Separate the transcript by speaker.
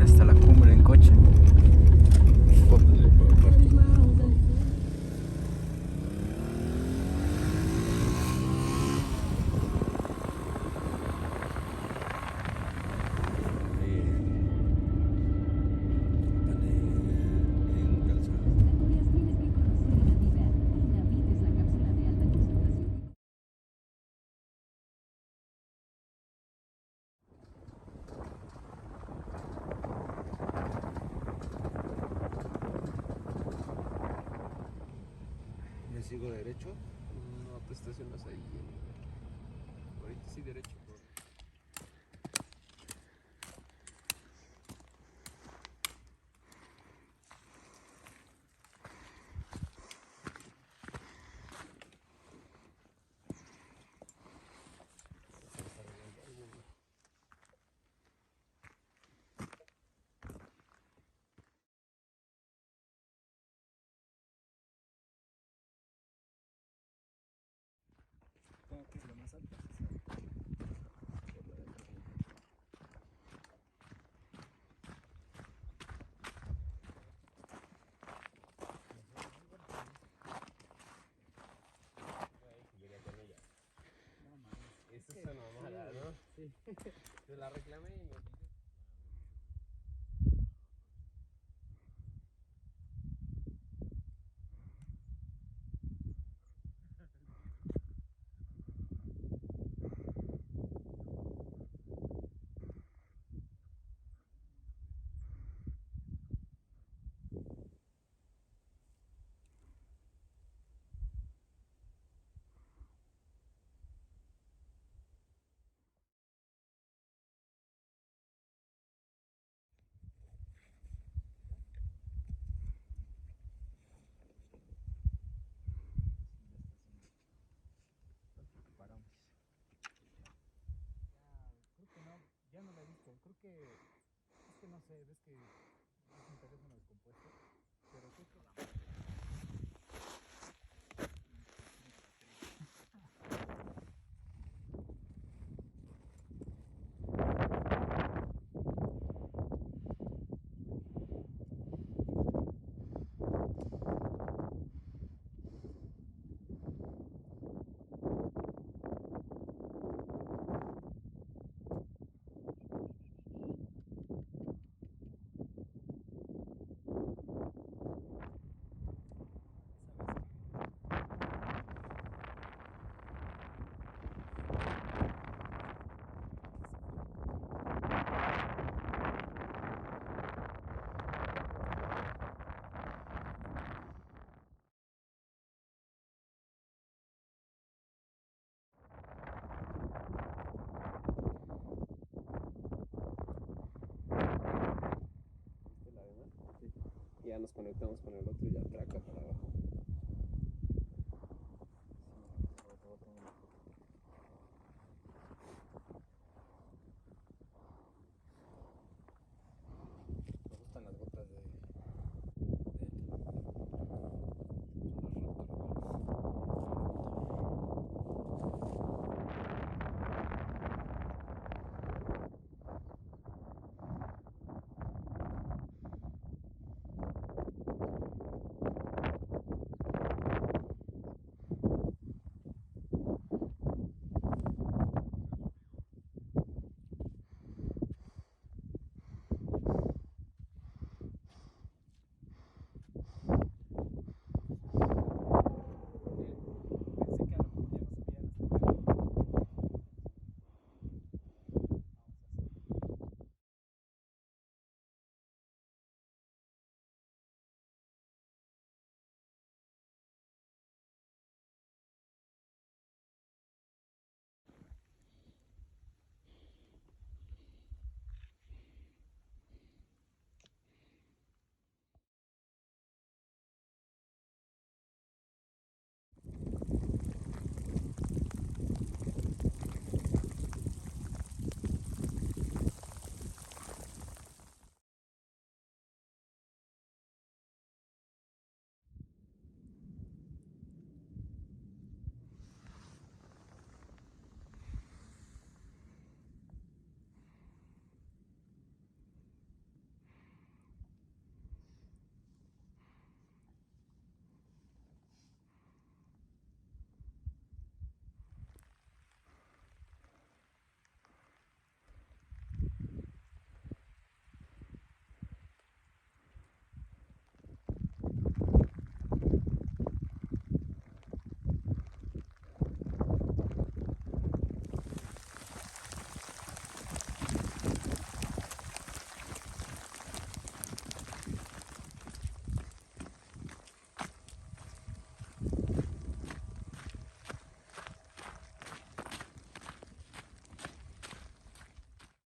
Speaker 1: hasta la cumbre en coche.
Speaker 2: ¿Me sigo derecho?
Speaker 3: No te estacionas ahí. Ahorita sí derecho.
Speaker 1: Tengo que ir lo más alto.
Speaker 3: Esa es una mala, ¿no? Sí. Te la reclamé y me pidió.
Speaker 1: Paramos. Creo que no, ya no la he visto. Creo que es que no sé, ves que es un teléfono descompuesto, pero creo que la
Speaker 3: ¿Viste la demás? Sí. Y ya nos conectamos con el otro y ya traca para abajo.